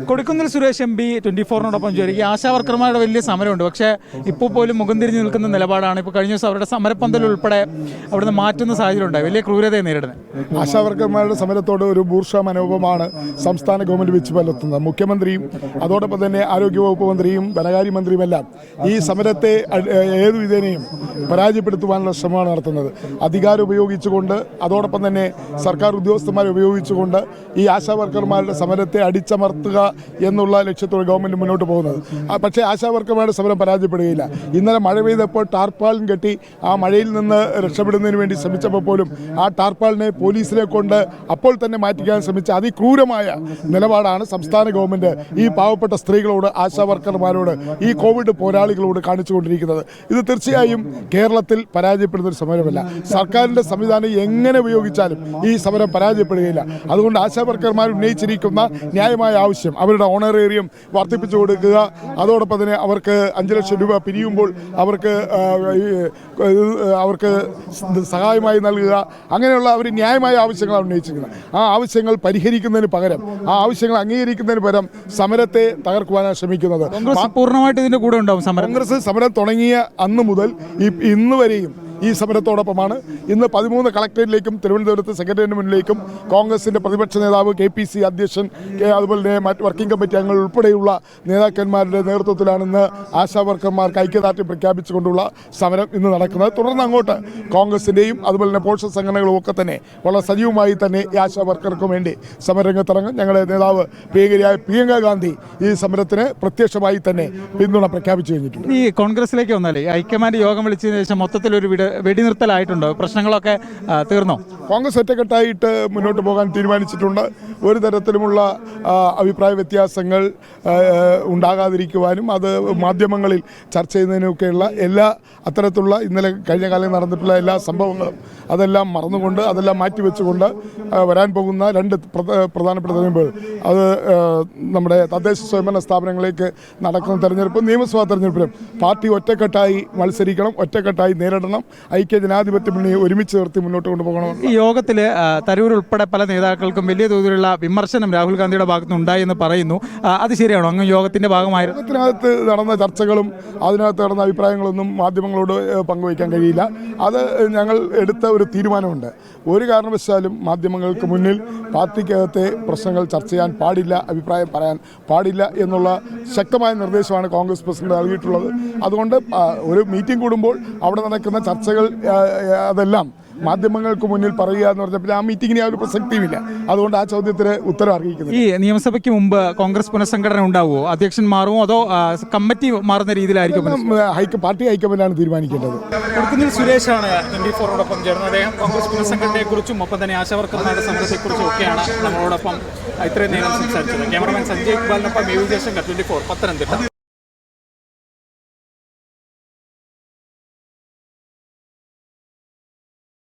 Kodikunnil Suresh M P 24-നോടൊപ്പം ചേരുകയും ആശാവർക്കർമാരുടെ വലിയ സമരമുണ്ട്. പക്ഷേ ഇപ്പോൾ പോലും മുഖം തിരിഞ്ഞ് നിൽക്കുന്ന നിലപാടാണ്. ഇപ്പോൾ കഴിഞ്ഞ ദിവസം അവരുടെ സമരപ്പന്തൽ ഉൾപ്പെടെ അവിടുന്ന് മാറ്റുന്ന സാഹചര്യം ഉണ്ടായി. വലിയ ക്രൂരതയെ നേരിടുന്നത്. ആശാവർക്കർമാരുടെ സമരത്തോട് ഒരു ബൂർഷ മനോഭാവമാണ് സംസ്ഥാന ഗവൺമെന്റ് വെച്ച് പുലർത്തുന്നത്. മുഖ്യമന്ത്രിയും അതോടൊപ്പം തന്നെ ആരോഗ്യവകുപ്പ് മന്ത്രിയും ധനകാര്യ മന്ത്രിയുമെല്ലാം ഈ സമരത്തെ ഏതു വിധേനയും പരാജയപ്പെടുത്തുവാനുള്ള ശ്രമമാണ് നടത്തുന്നത്. അധികാരം ഉപയോഗിച്ചുകൊണ്ട് അതോടൊപ്പം തന്നെ സർക്കാർ ഉദ്യോഗസ്ഥന്മാരെ ഉപയോഗിച്ചുകൊണ്ട് ഈ ആശാവർക്കർമാരുടെ സമരത്തെ അടിച്ചമർത്തുക എന്നുള്ള ലക്ഷ്യത്തോടെ ഗവൺമെന്റ് മുന്നോട്ട് പോകുന്നത്. പക്ഷേ ആശാവർക്കർമാരുടെ സമരം പരാജയപ്പെടുകയില്ല. ഇന്നലെ മഴ പെയ്തപ്പോൾ ടാർപ്പാളിൻ കെട്ടി ആ മഴയിൽ നിന്ന് രക്ഷപ്പെടുന്നതിന് വേണ്ടി ശ്രമിച്ചപ്പോൾ പോലും ആ ടാർപ്പാളിനെ പോലീസിനെ കൊണ്ട് അപ്പോൾ തന്നെ മാറ്റിക്കാൻ ശ്രമിച്ച അതിക്രൂരമായ നിലപാടാണ് സംസ്ഥാന ഗവൺമെന്റ് ഈ പാവപ്പെട്ട സ്ത്രീകളോട്, ആശാവർക്കർമാരോട്, ഈ കോവിഡ് പോരാളികളോട് കാണിച്ചുകൊണ്ടിരിക്കുന്നത്. ഇത് തീർച്ചയായും കേരളത്തിൽ പരാജയപ്പെടുന്ന ഒരു സമരമല്ല. സർക്കാരിന്റെ സംവിധാനം എങ്ങനെ ഉപയോഗിച്ചാലും ഈ സമരം പരാജയപ്പെടുകയില്ല. അതുകൊണ്ട് ആശാവർക്കർമാർ ഉന്നയിച്ചിരിക്കുന്ന ന്യായമായ ആവശ്യം, അവരുടെ ഓണറേറിയം വർദ്ധിപ്പിച്ചു കൊടുക്കുക, അതോടൊപ്പം തന്നെ അവർക്ക് 5 ലക്ഷം രൂപ പിരിയുമ്പോൾ അവർക്ക് സഹായമായി നൽകുക, അങ്ങനെയുള്ള അവർ ന്യായമായ ആവശ്യങ്ങളാണ് ഉന്നയിച്ചിരിക്കുന്നത്. ആ ആവശ്യങ്ങൾ പരിഹരിക്കുന്നതിന് പകരം, ആ ആവശ്യങ്ങൾ അംഗീകരിക്കുന്നതിന് പകരം സമരത്തെ തകർക്കുവാനാണ് ശ്രമിക്കുന്നത്. പൂർണ്ണമായിട്ട് ഇതിന്റെ കൂടെ ഉണ്ടാവും. കോൺഗ്രസ് സമരം തുടങ്ങിയ അന്ന് മുതൽ ഇന്ന് വരെയും ഈ സമരത്തോടൊപ്പമാണ്. ഇന്ന് 13 കളക്ടറേറ്റിലേക്കും തിരുവനന്തപുരത്ത് സെക്രട്ടേറിയറ്റിന് മുന്നിലേക്കും കോൺഗ്രസിൻ്റെ പ്രതിപക്ഷ നേതാവ് KPC അധ്യക്ഷൻ, അതുപോലെ തന്നെ മറ്റ് വർക്കിംഗ് കമ്മിറ്റി അംഗങ്ങൾ ഉൾപ്പെടെയുള്ള നേതാക്കന്മാരുടെ നേതൃത്വത്തിലാണ് ഇന്ന് ആശാവർക്കർമാർക്ക് ഐക്യദാർഢ്യം പ്രഖ്യാപിച്ചുകൊണ്ടുള്ള സമരം ഇന്ന് നടക്കുന്നത്. തുടർന്ന് അങ്ങോട്ട് കോൺഗ്രസിൻ്റെയും അതുപോലെ തന്നെ പോഷക സംഘടനകളും ഒക്കെ തന്നെ വളരെ സജീവമായി തന്നെ ഈ ആശാവർക്കർക്കും വേണ്ടി സമരരംഗത്തിറങ്ങും. ഞങ്ങളുടെ നേതാവ് പ്രിയങ്കരിയായ പ്രിയങ്ക ഗാന്ധി ഈ സമരത്തിന് പ്രത്യക്ഷമായി തന്നെ പിന്തുണ പ്രഖ്യാപിച്ചു കഴിഞ്ഞിട്ടുണ്ട്. ഈ കോൺഗ്രസിലേക്ക് വന്നാലേ ഹൈക്കമാൻഡ് യോഗം വിളിച്ചതിന് ശേഷം മൊത്തത്തിലൊരു വെടിനിർത്തലായിട്ടുണ്ടോ? പ്രശ്നങ്ങളൊക്കെ തീർന്നോ? കോൺഗ്രസ് ഒറ്റക്കെട്ടായിട്ട് മുന്നോട്ട് പോകാൻ തീരുമാനിച്ചിട്ടുണ്ട്. ഒരു തരത്തിലുമുള്ള അഭിപ്രായ വ്യത്യാസങ്ങൾ ഉണ്ടാകാതിരിക്കുവാനും അത് മാധ്യമങ്ങളിൽ ചർച്ച ചെയ്യുന്നതിനൊക്കെയുള്ള എല്ലാ അത്തരത്തിലുള്ള ഇന്നലെ കഴിഞ്ഞ കാലം നടന്നിട്ടുള്ള എല്ലാ സംഭവങ്ങളും അതെല്ലാം മറന്നുകൊണ്ട്, അതെല്ലാം മാറ്റിവെച്ചുകൊണ്ട് വരാൻ പോകുന്ന 2 പ്രധാനപ്പെട്ട തെരഞ്ഞെടുപ്പുകൾ, അത് നമ്മുടെ തദ്ദേശ സ്വയംഭരണ സ്ഥാപനങ്ങളിലേക്ക് നടക്കുന്ന തെരഞ്ഞെടുപ്പും നിയമസഭാ തെരഞ്ഞെടുപ്പിലും പാർട്ടി ഒറ്റക്കെട്ടായി മത്സരിക്കണം, ഒറ്റക്കെട്ടായി നേരിടണം. ഐക്യ ജനാധിപത്യ മുന്നണിയെ ഒരുമിച്ച് നിർത്തി മുന്നോട്ട് കൊണ്ടുപോകണം. ഈ യോഗത്തിൽ തരൂർ ഉൾപ്പെടെ പല നേതാക്കൾക്കും വലിയ തോതിലുള്ള വിമർശനം രാഹുൽ ഗാന്ധിയുടെ ഭാഗത്തുനിന്ന് ഉണ്ടായി എന്ന് പറയുന്നു. അത് ശരിയാണോ? അങ്ങ് യോഗത്തിന്റെ ഭാഗമായിരുന്നു. യോഗത്തിനകത്ത് നടന്ന ചർച്ചകളും അതിനകത്ത് നടന്ന അഭിപ്രായങ്ങളൊന്നും മാധ്യമങ്ങളോട് പങ്കുവയ്ക്കാൻ കഴിയില്ല. അത് ഞങ്ങൾ എടുത്ത ഒരു തീരുമാനമുണ്ട്. ഒരു കാരണവശാലും മാധ്യമങ്ങൾക്ക് മുന്നിൽ പാർട്ടിക്കകത്തെ പ്രശ്നങ്ങൾ ചർച്ച ചെയ്യാൻ പാടില്ല, അഭിപ്രായം പറയാൻ പാടില്ല എന്നുള്ള ശക്തമായ നിർദ്ദേശമാണ് കോൺഗ്രസ് പ്രസിഡന്റ് നൽകിയിട്ടുള്ളത്. അതുകൊണ്ട് ഒരു മീറ്റിംഗ് കൂടുമ്പോൾ അവിടെ നടക്കുന്ന ചർച്ചകൾ അതെല്ലാം മാധ്യമങ്ങൾക്ക് മുന്നിൽ പറയുക എന്ന് പറഞ്ഞപ്പോൾ ആ മീറ്റിങ്ങിന് ആ ഒരു പ്രസക്തിയുമില്ല. അതുകൊണ്ട് ആ ചോദ്യത്തിന് ഉത്തരം അറിയിക്കുന്നു. ഈ നിയമസഭയ്ക്ക് മുമ്പ് കോൺഗ്രസ് പുനഃസംഘടന ഉണ്ടാവുമോ? അധ്യക്ഷൻ മാറുമോ അതോ കമ്മിറ്റി മാറുന്ന രീതിയിലായിരിക്കും? പാർട്ടി ഹൈക്കമാൻഡാണ് തീരുമാനിക്കേണ്ടത്. കൊടിക്കുന്നിൽ സുരേഷാണ് 24-നോടൊപ്പം ചേർന്നത്. അദ്ദേഹം കോൺഗ്രസ് പുനഃസംഘടനയെക്കുറിച്ചും ഒപ്പം തന്നെ ആശാവർക്കർമാരുടെ സമരത്തെക്കുറിച്ചും ഒക്കെയാണ് നമ്മളോടൊപ്പം ഇത്രയും നേരം സംസാരിച്ചത്. ക്യാമറമാൻ സഞ്ജയ് ഇക്ബാലിനൊപ്പം AV ജയശങ്കർ, 24 പത്തനംതിട്ട.